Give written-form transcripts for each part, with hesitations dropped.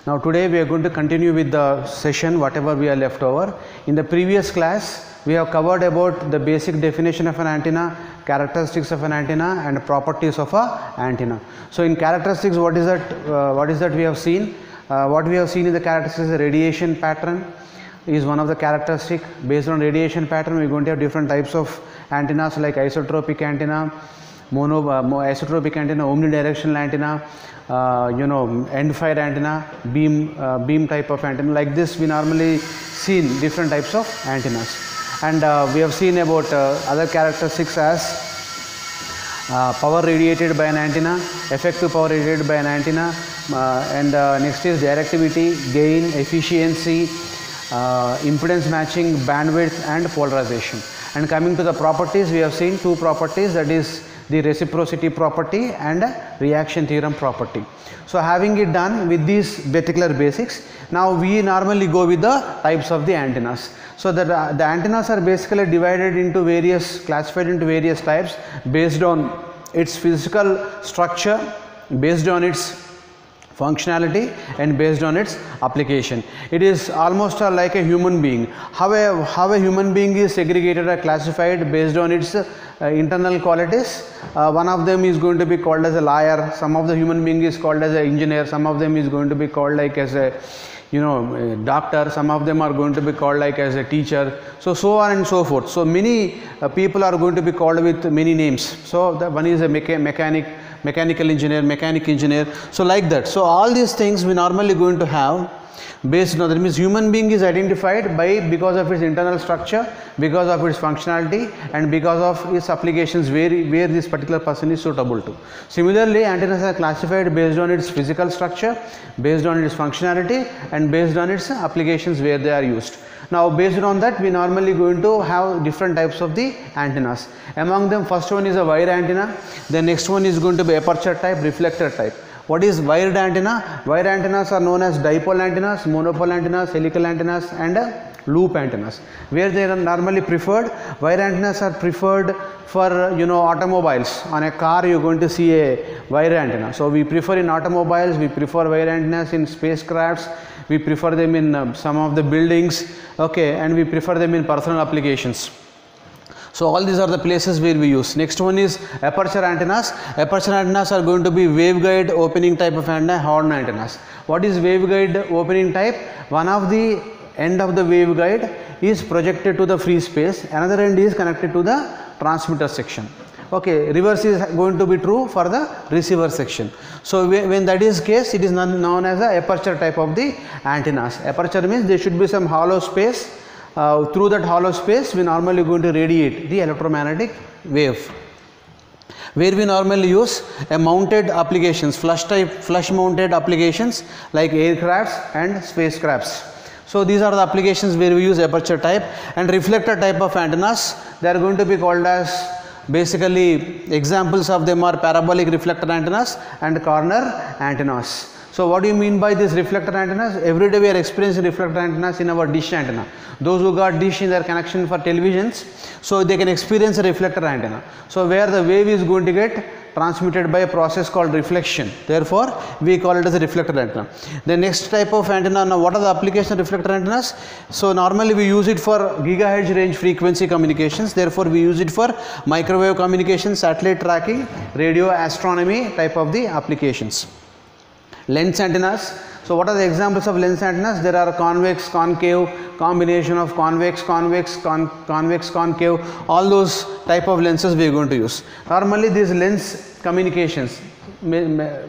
Now today we are going to continue with the session whatever we are left over. In the previous class we have covered about the basic definition of an antenna, characteristics of an antenna and properties of a antenna. So in characteristics, what is that we have seen? What we have seen in the characteristics is the radiation pattern is one of the characteristic. Based on radiation pattern we are going to have different types of antennas like isotropic antenna, isotropic antenna, omnidirectional antenna, end fire antenna, beam type of antenna. Like this we normally seen different types of antennas, and we have seen about other characteristics as power radiated by an antenna, effective power radiated by an antenna, and next is directivity, gain, efficiency, impedance matching, bandwidth and polarization. And coming to the properties, we have seen two properties, that is the reciprocity property and reaction theorem property. So having it done with these particular basics, now we normally go with the types of the antennas. So the antennas are basically divided into classified into various types based on its physical structure, based on its functionality and based on its application. It is almost like a human being. How a human being is segregated or classified based on its internal qualities. One of them is going to be called as a liar, some of the human being is called as an engineer, some of them is going to be called like as a doctor, some of them are going to be called like as a teacher, so on and so forth. So many people are going to be called with many names. So the one is a mechanical engineer, mechanic engineer, so like that. So all these things we normally going to have based on, that means human being is identified by because of its internal structure, because of its functionality and because of its applications where this particular person is suitable to. Similarly, antennas are classified based on its physical structure, based on its functionality and based on its applications where they are used. Now based on that we normally going to have different types of the antennas. Among them, first one is a wire antenna, the next one is going to be aperture type, reflector type. What is wired antenna? Wire antennas are known as dipole antennas, monopole antennas, helical antennas and loop antennas. Where they are normally preferred, wire antennas are preferred for automobiles. On a car you are going to see a wire antenna. So we prefer in automobiles, we prefer wire antennas in spacecrafts, we prefer them in some of the buildings, okay, and we prefer them in personal applications. So all these are the places where we use. Next one is aperture antennas. Aperture antennas are going to be waveguide opening type of antenna, horn antennas. What is waveguide opening type? One of the end of the waveguide is projected to the free space, another end is connected to the transmitter section. Okay, reverse is going to be true for the receiver section. So when that is case, it is known as the aperture type of the antennas. Aperture means there should be some hollow space. Through that hollow space we normally going to radiate the electromagnetic wave. Where we normally use a mounted applications, flush mounted applications like aircrafts and spacecrafts. So these are the applications where we use aperture type. And reflector type of antennas, they are going to be called as, basically examples of them are parabolic reflector antennas and corner antennas. So what do you mean by this reflector antennas? Every day we are experiencing reflector antennas in our dish antenna. Those who got dish in their connection for televisions, so they can experience a reflector antenna. So where the wave is going to get transmitted by a process called reflection, therefore we call it as a reflector antenna. The next type of antenna, now what are the applications of reflector antennas? So normally we use it for gigahertz range frequency communications, therefore we use it for microwave communication, satellite tracking, radio astronomy type of the applications. Lens antennas. So what are the examples of lens antennas? There are convex, concave, combination of convex, concave, all those type of lenses we are going to use. Normally these lens communications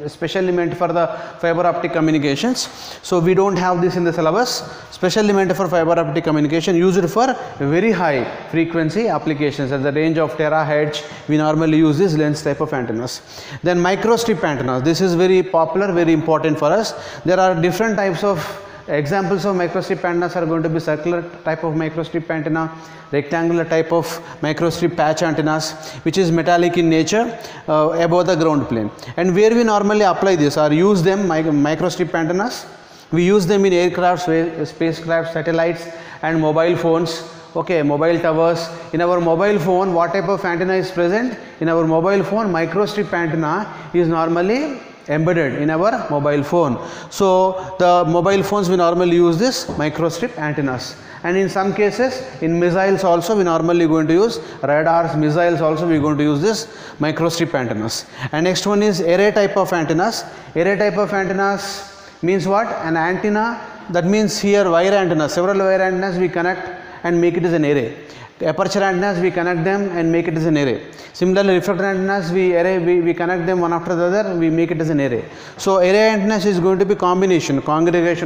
specially meant for the fiber optic communications. So we don't have this in the syllabus. Specially meant for fiber optic communication, used for very high frequency applications at the range of terahertz. We normally use this lens type of antennas. Then microstrip antennas. This is very popular, very important for us. There are different types of examples of microstrip antennas are going to be circular type of microstrip antenna, rectangular type of microstrip patch antennas, which is metallic in nature, above the ground plane. And where we normally apply this or use them, microstrip antennas, we use them in aircrafts, spacecraft, satellites and mobile phones. Okay, mobile towers. In our mobile phone, what type of antenna is present? In our mobile phone, microstrip antenna is normally embedded in our mobile phone. So the mobile phones we normally use this microstrip antennas, and in some cases in missiles also we normally going to use radars, missiles also we going to use this microstrip antennas. And next one is array type of antennas. Array type of antennas means what? An antenna, that means here wire antennas, several wire antennas we connect and make it as an array. Aperture antennas we connect them and make it as an array. Similarly, reflector antennas we connect them one after the other, we make it as an array. So array antennas is going to be congregation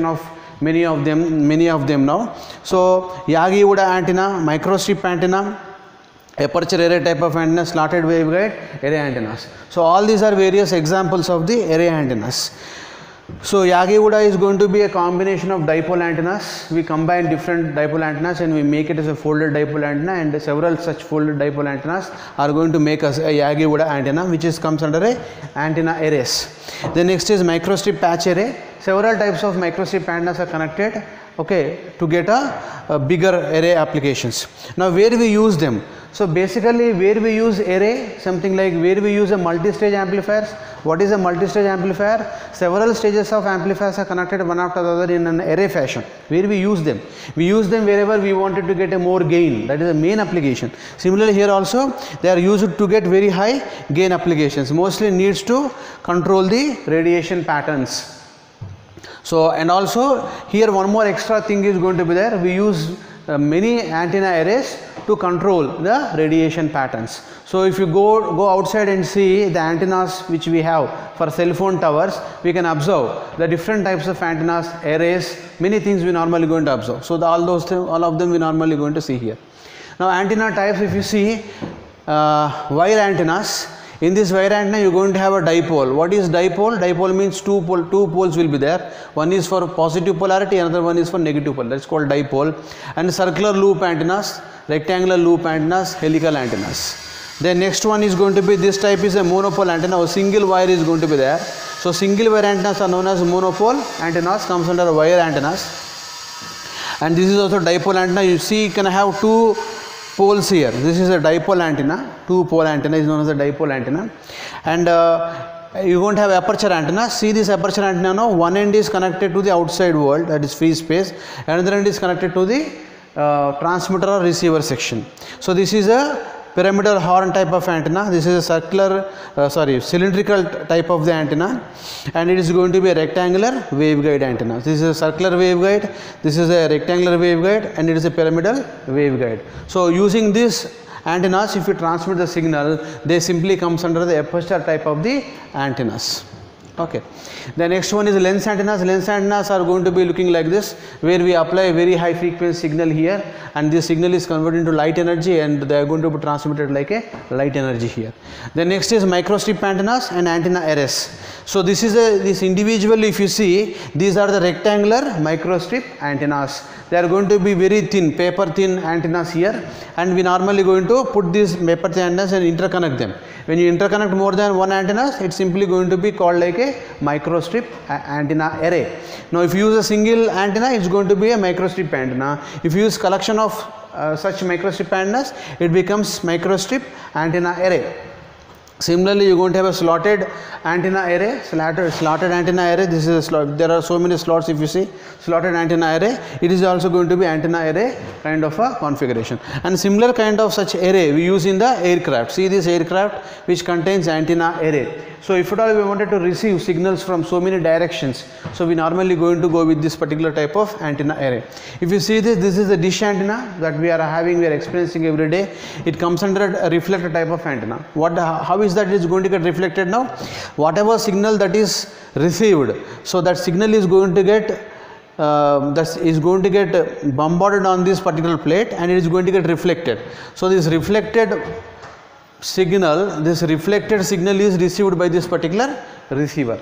of many of them now. So Yagi-Uda antenna, microstrip antenna, aperture array type of antenna, slotted waveguide, array antennas. So all these are various examples of the array antennas. So Yagi-Uda is going to be a combination of dipole antennas. We combine different dipole antennas and we make it as a folded dipole antenna, and several such folded dipole antennas are going to make us a Yagi-Uda antenna, which comes under a antenna arrays. The next is microstrip patch array. Several types of microstrip antennas are connected, okay, to get a bigger array applications. Now where we use them? So basically where we use array, something like where we use a multi-stage amplifiers. What is a multi-stage amplifier? Several stages of amplifiers are connected one after the other in an array fashion. Where we use them? We use them wherever we wanted to get a more gain. That is the main application. Similarly here also they are used to get very high gain applications. Mostly needs to control the radiation patterns. So and also here one more extra thing is going to be there. We use many antenna arrays to control the radiation patterns. So if you go outside and see the antennas which we have for cell phone towers, we can observe the different types of antennas, arrays, many things we normally going to observe. So all of them we normally going to see here. Now antenna types, if you see wire antennas, in this wire antenna you are going to have a dipole. What is dipole? Dipole means two poles will be there. One is for positive polarity, another one is for negative polarity. That is called dipole. And circular loop antennas, rectangular loop antennas, helical antennas. Then next one is going to be, this type is a monopole antenna, a single wire is going to be there. So single wire antennas are known as monopole antennas, comes under wire antennas. And this is also dipole antenna. You see you can have two poles here. This is a dipole antenna, two pole antenna is known as a dipole antenna. And you won't have aperture antenna. See this aperture antenna now, one end is connected to the outside world, that is free space, another end is connected to the transmitter or receiver section. So this is a pyramidal horn type of antenna. This is a cylindrical type of the antenna, and it is going to be a rectangular waveguide antenna. This is a circular waveguide, this is a rectangular waveguide, and it is a pyramidal waveguide. So using this antennas, if you transmit the signal, they simply comes under the aperture type of the antennas. Okay. The next one is lens antennas. Lens antennas are going to be looking like this, where we apply a very high frequency signal here, and this signal is converted into light energy, and they are going to be transmitted like a light energy here. The next is microstrip antennas and antenna arrays. So this is individually, if you see, these are the rectangular microstrip antennas. They are going to be very thin, paper thin antennas here, and we normally going to put these paper thin antennas and interconnect them. When you interconnect more than one antenna, it's simply going to be called like a microstrip antenna array. Now if you use a single antenna, it's going to be a microstrip antenna. If you use collection of such microstrip antennas, it becomes microstrip antenna array. Similarly, you are going to have a slotted antenna array, slotted antenna array. This is a slot. There are so many slots. If you see slotted antenna array, it is also going to be antenna array kind of a configuration. And similar kind of such array we use in the aircraft. See this aircraft which contains antenna array. So if at all we wanted to receive signals from so many directions, so we normally going to go with this particular type of antenna array. If you see this is the dish antenna that we are having, we are experiencing every day. It comes under a reflector type of antenna. How is that it is going to get reflected now? Whatever signal that is received, so that signal is going to get bombarded on this particular plate, and it is going to get reflected. So this reflected signal is received by this particular receiver.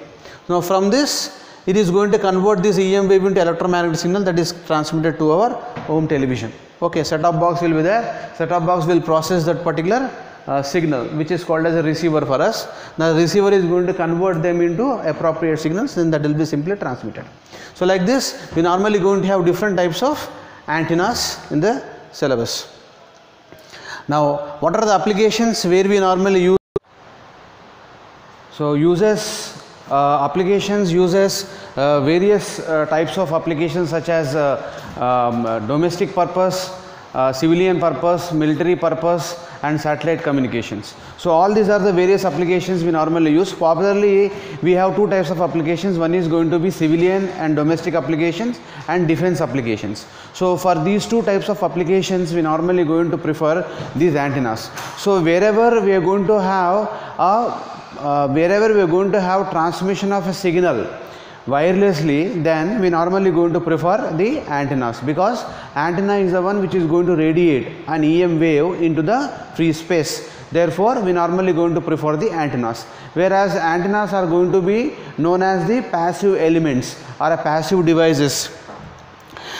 Now from this, it is going to convert this EM wave into electromagnetic signal that is transmitted to our home television. Okay, set-top box will be there. Set-top box will process that particular signal, which is called as a receiver for us. Now the receiver is going to convert them into appropriate signals, and that will be simply transmitted. So like this, we normally going to have different types of antennas in the syllabus. Now what are the applications where we normally use? So uses applications uses various types of applications such as domestic purpose, civilian purpose, military purpose and satellite communications. So all these are the various applications we normally use. Popularly we have two types of applications. One is going to be civilian and domestic applications and defense applications. So for these two types of applications we normally going to prefer these antennas. So wherever we are going to have transmission of a signal wirelessly, then we normally going to prefer the antennas, because antenna is the one which is going to radiate an EM wave into the free space. Therefore we normally going to prefer the antennas, whereas antennas are going to be known as the passive elements or a passive devices,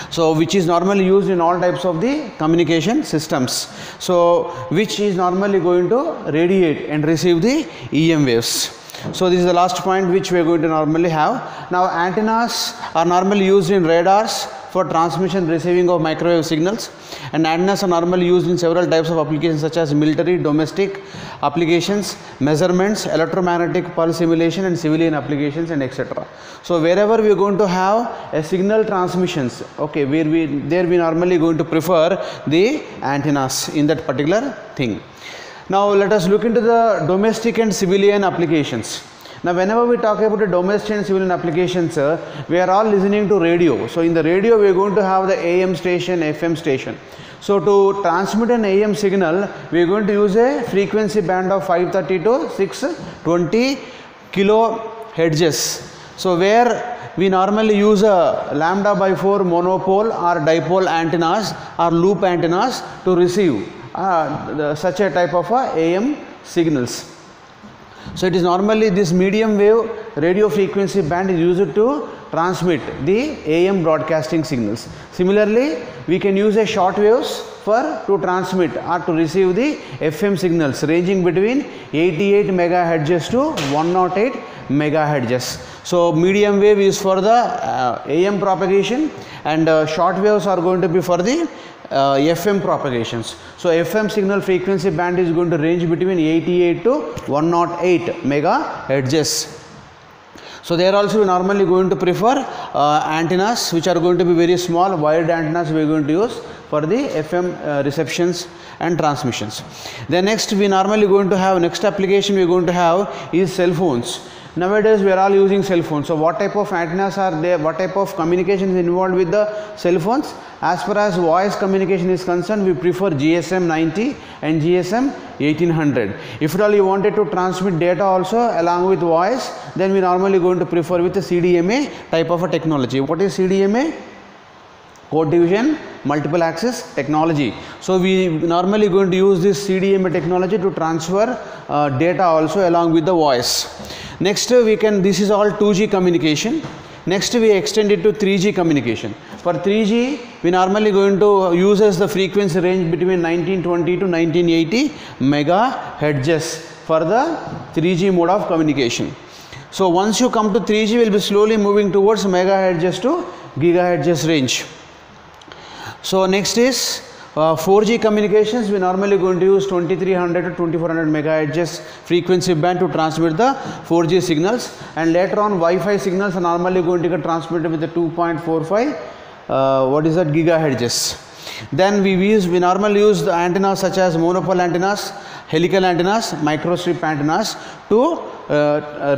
so which is normally used in all types of the communication systems, so which is normally going to radiate and receive the EM waves. So this is the last point which we are going to normally have. Now antennas are normally used in radars for transmission receiving of microwave signals, and antennas are normally used in several types of applications such as military, domestic applications, measurements, electromagnetic pulse simulation and civilian applications and etc. So wherever we are going to have a signal transmissions, okay, we normally going to prefer the antennas in that particular thing. Now let us look into the domestic and civilian applications. Now whenever we talk about the domestic and civilian applications, we are all listening to radio. So in the radio we are going to have the AM station, FM station. So to transmit an AM signal, we are going to use a frequency band of 530 to 620 kilohertz. So where we normally use a lambda by 4 monopole or dipole antennas or loop antennas to receive such a type of AM signals. So it is normally this medium wave radio frequency band is used to transmit the AM broadcasting signals. Similarly, we can use a short waves to transmit or to receive the FM signals ranging between 88 megahertz to 108 megahertz. So medium wave is for the AM propagation, and short waves are going to be for the FM propagations. So FM signal frequency band is going to range between 88 to 108 megahertz. So there also we normally going to prefer antennas which are going to be very small wired antennas we are going to use for the FM receptions and transmissions. Then next we normally going to have, next application we are going to have is cell phones. Nowadays we are all using cell phones. So what type of antennas are there, what type of communication is involved with the cell phones? As far as voice communication is concerned, we prefer GSM 90 and GSM 1800. If at all you wanted to transmit data also along with voice, then we normally going to prefer with the CDMA type of a technology. What is CDMA? Code division multiple access technology. So we normally going to use this CDMA technology to transfer data also along with the voice. Next this is all 2G communication. Next we extend it to 3G communication. For 3G we normally going to use as the frequency range between 1920 to 1980 megahertz for the 3G mode of communication. So once you come to 3G, we will be slowly moving towards megahertz to gigahertz range. So next is 4G communications. We normally going to use 2300 to 2400 megahertz frequency band to transmit the 4G signals, and later on Wi-Fi signals are normally going to get transmitted with the 2.45 gigahertz. Then we normally use the antennas such as monopole antennas, helical antennas, microstrip antennas to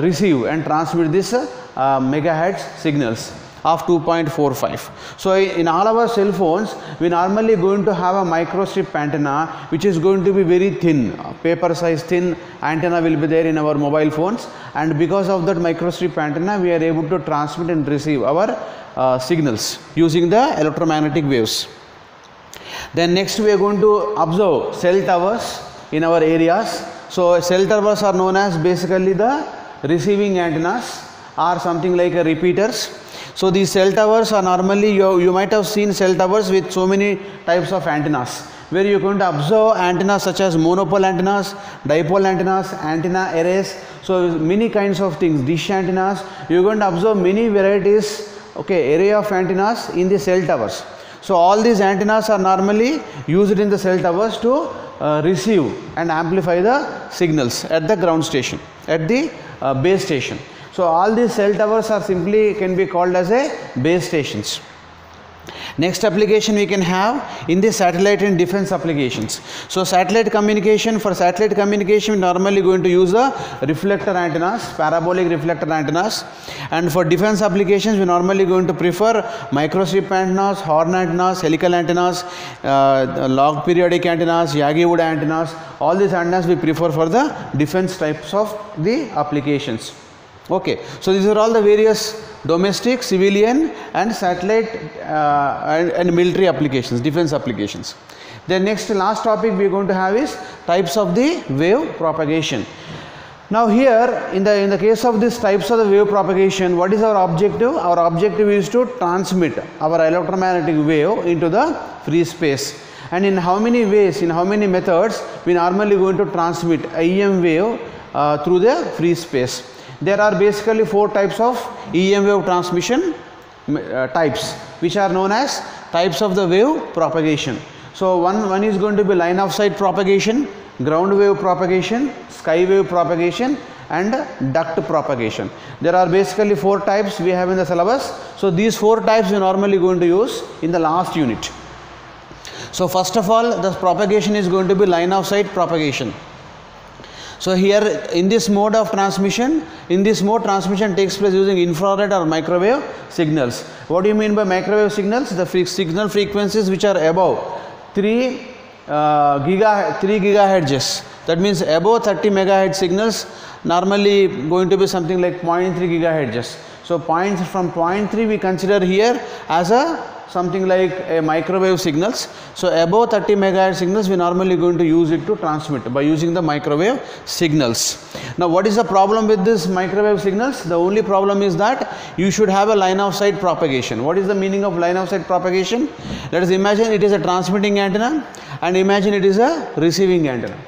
receive and transmit this megahertz signals of 2.45. So in all our cell phones we normally going to have a microstrip antenna which is going to be very thin, paper size thin antenna will be there in our mobile phones, and because of that microstrip antenna we are able to transmit and receive our signals using the electromagnetic waves. Then next we are going to observe cell towers in our areas. So cell towers are known as basically the receiving antennas or something like a repeaters. So these cell towers are normally, you might have seen cell towers with so many types of antennas, where you are going to observe antennas such as monopole antennas, dipole antennas, antenna arrays. So many kinds of things, dish antennas, you are going to observe many varieties, okay, array of antennas in the cell towers. So all these antennas are normally used in the cell towers to receive and amplify the signals at the ground station, at the base station. So So all these cell towers are simply can be called as a base stations. Next application we can have in the satellite and defense applications. So satellite communication, for satellite communication we normally going to use the reflector antennas, parabolic reflector antennas, and for defense applications we normally going to prefer microstrip antennas, horn antennas, helical antennas, log periodic antennas, Yagi wood antennas. All these antennas we prefer for the defense types of the applications. Okay, so these are all the various domestic, civilian and satellite and military applications, defense applications. The next last topic we are going to have is types of the wave propagation. Now here in the case of these types of the wave propagation, what is our objective? Our objective is to transmit our electromagnetic wave into the free space. And in how many ways, in how many methods we normally going to transmit EM wave through the free space. There are basically 4 types of EM wave transmission types, which are known as types of the wave propagation. So one is going to be line of sight propagation, ground wave propagation, sky wave propagation and duct propagation. There are basically 4 types we have in the syllabus. So these 4 types we are normally going to use in the last unit. So first of all, the propagation is going to be line of sight propagation. So here in this mode of transmission, transmission takes place using infrared or microwave signals. What do you mean by microwave signals? The signal frequencies which are above 3 gigahertz. That means above 30 megahertz signals normally going to be something like 0.3 gigahertz. So from 0.3 we consider here as something like a microwave signals. So above 30 megahertz signals we normally going to use it to transmit by using the microwave signals. Now what is the problem with this microwave signals? The only problem is that you should have a line of sight propagation. What is the meaning of line of sight propagation? Let us imagine it is a transmitting antenna and imagine it is a receiving antenna.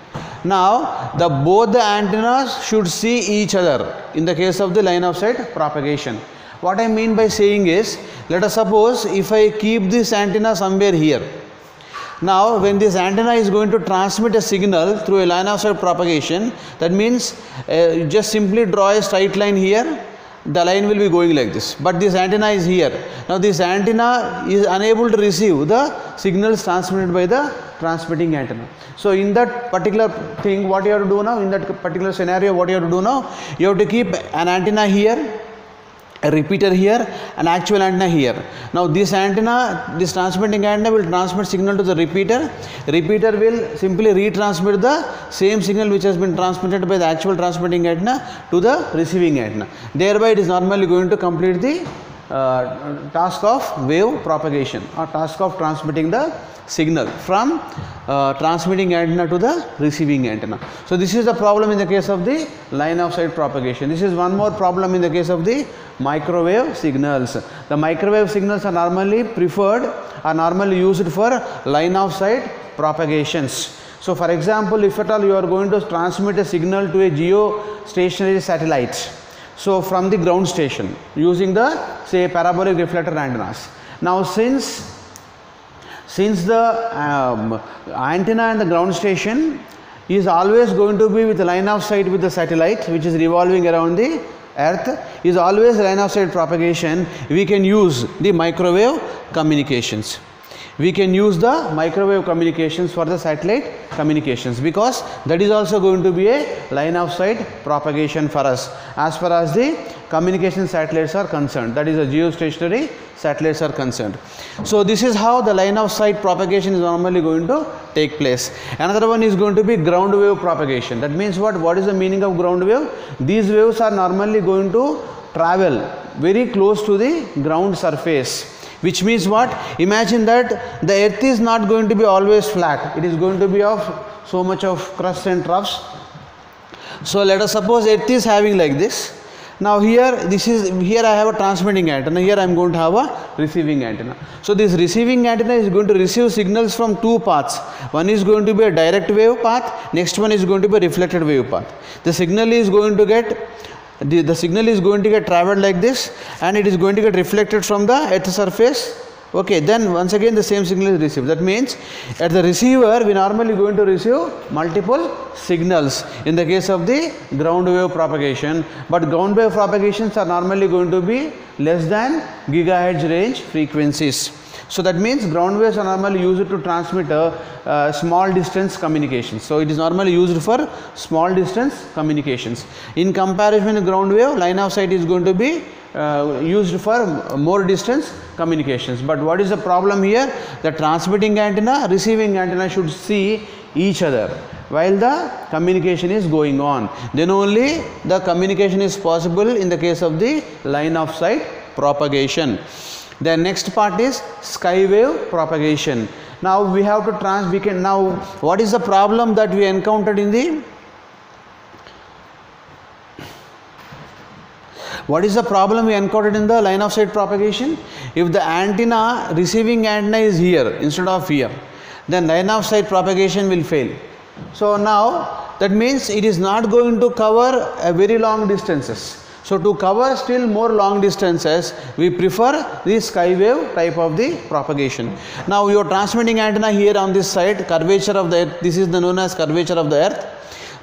Now both the antennas should see each other in the case of the line of sight propagation. What I mean by saying is, let us suppose if I keep this antenna somewhere here. Now when this antenna is going to transmit a signal through a line of sight propagation, that means just simply draw a straight line here, the line will be going like this, but this antenna is here. Now this antenna is unable to receive the signals transmitted by the transmitting antenna. So in that particular thing, what you have to do now, in that particular scenario, what you have to do now, you have to keep an antenna here, a repeater here, an actual antenna here. Now this antenna, this transmitting antenna will transmit signal to the repeater. Repeater will simply retransmit the same signal which has been transmitted by the actual transmitting antenna to the receiving antenna. Thereby it is normally going to complete the task of wave propagation or task of transmitting the signal from transmitting antenna to the receiving antenna. So this is the problem in the case of the line of sight propagation. This is one more problem in the case of the microwave signals. The microwave signals are normally preferred, are normally used for line of sight propagations. So for example, if at all you are going to transmit a signal to a geostationary satellite, so from the ground station using the say parabolic reflector antennas. Now since the antenna and the ground station is always going to be with line of sight with the satellite which is revolving around the earth, is always line of sight propagation, we can use the microwave communications. We can use the microwave communications for the satellite communications, because that is also going to be a line of sight propagation for us as far as the communication satellites are concerned, that is the geostationary satellites are concerned. So this is how the line of sight propagation is normally going to take place. Another one is going to be ground wave propagation. That means what is the meaning of ground wave? These waves are normally going to travel very close to the ground surface, which means what? Imagine that the earth is not going to be always flat, it is going to be of so much of crusts and troughs. So let us suppose earth is having like this. Now here I have a transmitting antenna, here I am going to have a receiving antenna. So this receiving antenna is going to receive signals from 2 paths. One is going to be a direct wave path, next one is going to be a reflected wave path. The signal is going to get traveled like this, and it is going to get reflected from the earth surface Okay, then once again the same signal is received. That means at the receiver we normally going to receive multiple signals in the case of the ground wave propagation, but ground wave propagations are normally going to be less than gigahertz range frequencies. So that means ground waves are normally used to transmit small distance communications. So it is normally used for small distance communications. In comparison with ground wave, line of sight is going to be used for more distance communications. But what is the problem here? The transmitting antenna, receiving antenna should see each other while the communication is going on. Then only the communication is possible in the case of the line of sight propagation. The next part is skywave propagation. Now we have to now what is the problem that we encountered in the line of sight propagation? If the antenna, receiving antenna is here instead of here, then line of sight propagation will fail. So now that means it is not going to cover a very long distances. So to cover still more long distances, we prefer the skywave type of the propagation. Now your transmitting antenna here on this side, curvature of the earth, this is known as curvature of the earth.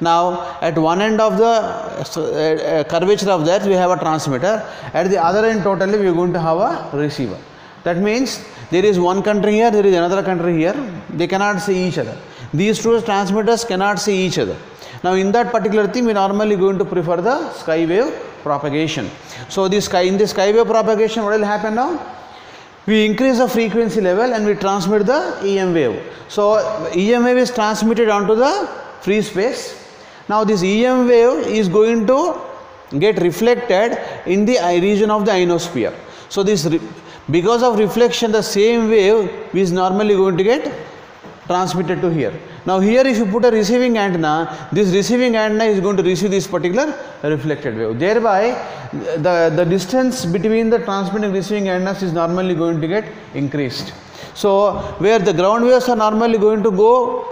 Now at one end of the curvature of the earth we have a transmitter, at the other end totally we are going to have a receiver. That means there is one country here, there is another country here, they cannot see each other. These two transmitters cannot see each other. Now in that particular thing we normally going to prefer the skywave propagation. So in this skywave propagation, what will happen now? We increase the frequency level and we transmit the EM wave. So EM wave is transmitted onto the free space. Now this EM wave is going to get reflected in the region of the ionosphere. So because of reflection, the same wave is normally going to get transmitted to here. Now here if you put a receiving antenna, this receiving antenna is going to receive this particular reflected wave. Thereby the distance between the transmitting and receiving antennas is normally going to get increased. So where the ground waves are normally going to go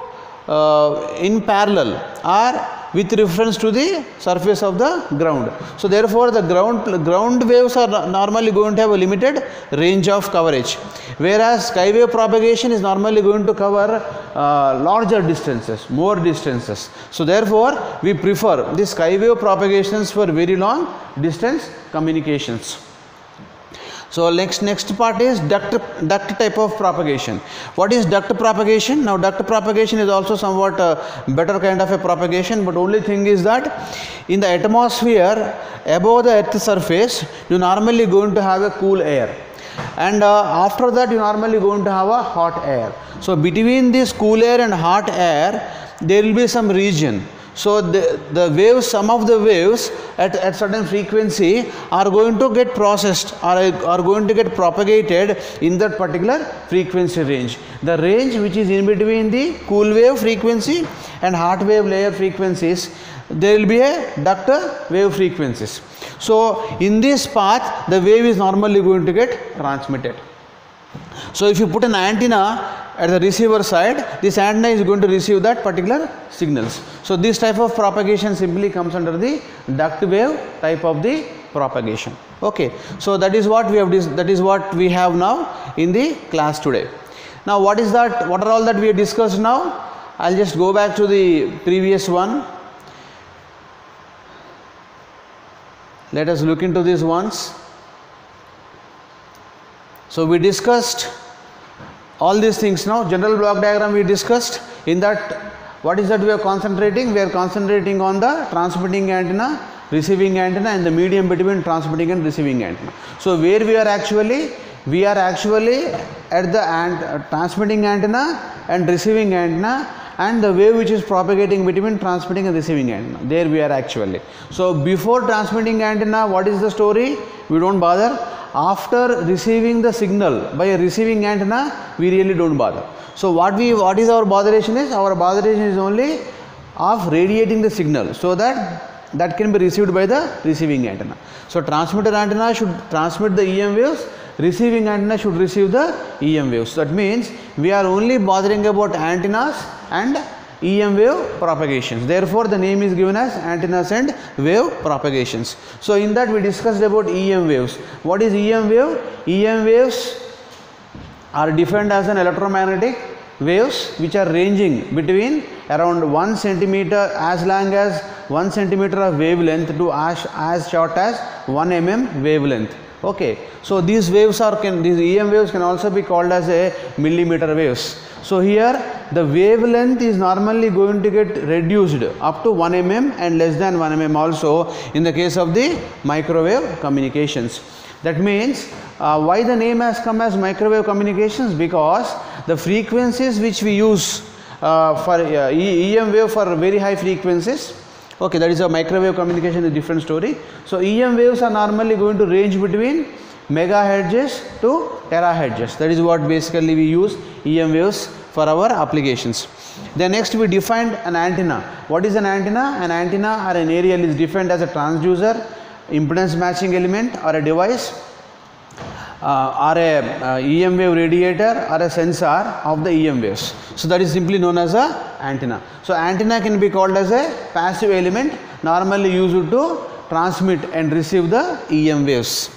in parallel or with reference to the surface of the ground. So therefore the ground waves are normally going to have a limited range of coverage, whereas skywave propagation is normally going to cover larger distances, more distances. So therefore we prefer the skywave propagations for very long distance communications. So next part is duct type of propagation. What is duct propagation? Now duct propagation is also somewhat better kind of a propagation, but only thing is that in the atmosphere above the earth surface you normally going to have a cool air, and after that you normally going to have a hot air. So between this cool air and hot air there will be some region. So the waves, some of the waves at certain frequency are going to get processed or are going to get propagated in that particular frequency range. The range which is in between the cool wave frequency and hot wave layer frequencies, there will be a duct wave frequencies. So in this path the wave is normally going to get transmitted. So if you put an antenna at the receiver side, this antenna is going to receive that particular signals. So this type of propagation simply comes under the duct wave type of the propagation. Okay, so that is what we have we have now in the class today. Now what is that? What are all that we have discussed now? I'll just go back to the previous one. Let us look into this once. So we discussed all these things now. General block diagram we discussed. In that, what is that we are concentrating? We are concentrating on the transmitting antenna, receiving antenna, and the medium between transmitting and receiving antenna. So where we are actually at the transmitting antenna and receiving antenna, and the wave which is propagating between transmitting and receiving antenna. There we are actually. So before transmitting antenna, what is the story? We don't bother. After receiving the signal by a receiving antenna, we really don't bother. So what is our botheration is? Our botheration is only of radiating the signal so that can be received by the receiving antenna. So transmitter antenna should transmit the EM waves, receiving antenna should receive the EM waves. So that means we are only bothering about antennas and EM wave propagations. Therefore the name is given as antennas and wave propagations. So in that we discussed about EM waves. What is EM wave? EM waves are defined as an electromagnetic waves which are ranging between around 1 centimeter, as long as 1 centimeter of wavelength, to as short as 1 mm wavelength. Okay, so these waves are these EM waves can also be called as a millimeter waves. So here the wavelength is normally going to get reduced up to 1 mm and less than 1 mm also in the case of the microwave communications. That means why the name has come as microwave communications? Because the frequencies which we use for EM wave for very high frequencies, okay, that is a microwave communication, is a different story. So EM waves are normally going to range between megahertz to terahertz. That is what basically we use EM waves for our applications. Then next we defined an antenna. What is an antenna? An antenna or an aerial is defined as a transducer, impedance matching element, or a device, or a EM wave radiator, or a sensor of the EM waves. So that is simply known as a antenna. So antenna can be called as a passive element, normally used to transmit and receive the EM waves.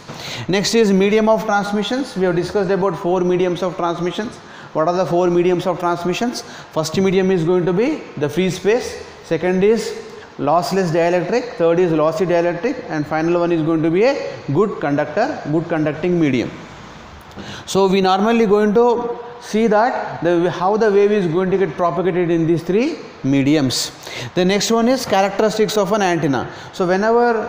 Next is medium of transmissions. We have discussed about 4 mediums of transmissions. What are the 4 mediums of transmissions? First medium is going to be the free space, second is lossless dielectric, third is lossy dielectric, and final one is going to be a good conductor, good conducting medium. So we normally going to see that how the wave is going to get propagated in these 3 mediums. The next one is characteristics of an antenna. So whenever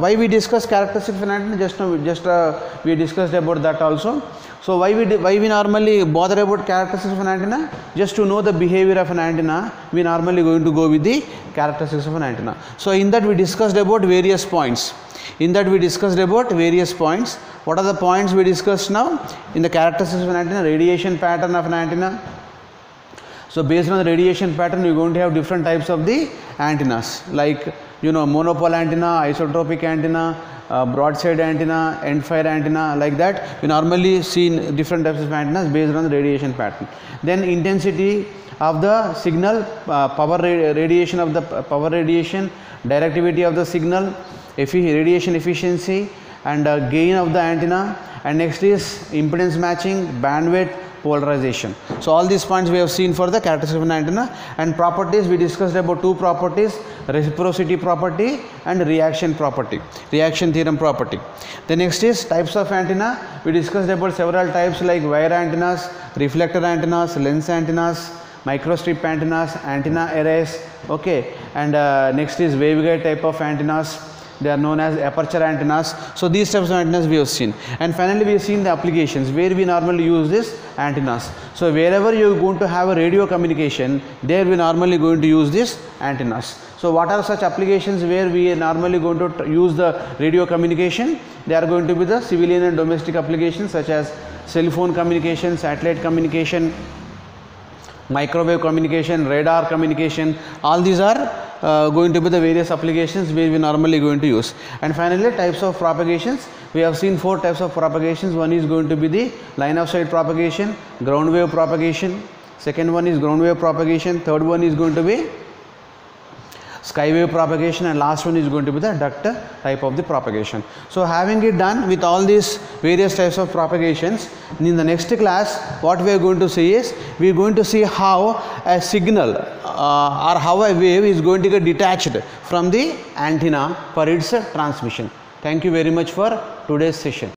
why we discuss characteristics of an antenna, we discussed about that also. So why we normally bother about characteristics of an antenna? Just to know the behavior of an antenna, we normally going to go with the characteristics of an antenna. So in that we discussed about various points. What are the points we discussed now? In the characteristics of an antenna, radiation pattern of an antenna. So based on the radiation pattern, we are going to have different types of the antennas, like monopole antenna, isotropic antenna, broadside antenna, end fire antenna, like that. We normally see different types of antennas based on the radiation pattern. Then intensity of the signal, power radiation, directivity of the signal, radiation efficiency, and gain of the antenna. And next is impedance matching, bandwidth, polarization. So all these points we have seen for the characteristics of an antenna. And properties, we discussed about 2 properties, reciprocity property and reaction theorem property. The next is types of antenna. We discussed about several types like wire antennas, reflector antennas, lens antennas, microstrip antennas, antenna arrays, okay. And next is waveguide type of antennas. They are known as aperture antennas. So these types of antennas we have seen. And finally we have seen the applications where we normally use this antennas. So wherever you are going to have a radio communication, there we normally going to use this antennas. So what are such applications where we are normally going to use the radio communication? They are going to be the civilian and domestic applications such as cell phone communication, satellite communication, microwave communication, radar communication. All these are going to be the various applications where we normally going to use. And finally types of propagations. We have seen 4 types of propagations. One is going to be the line of sight propagation, ground wave propagation, second one is ground wave propagation, third one is going to be skywave propagation, and last one is going to be the duct type of the propagation. So having it done with all these various types of propagations, in the next class what we are going to see is, we are going to see how a signal or how a wave is going to get detached from the antenna for its transmission. Thank you very much for today's session.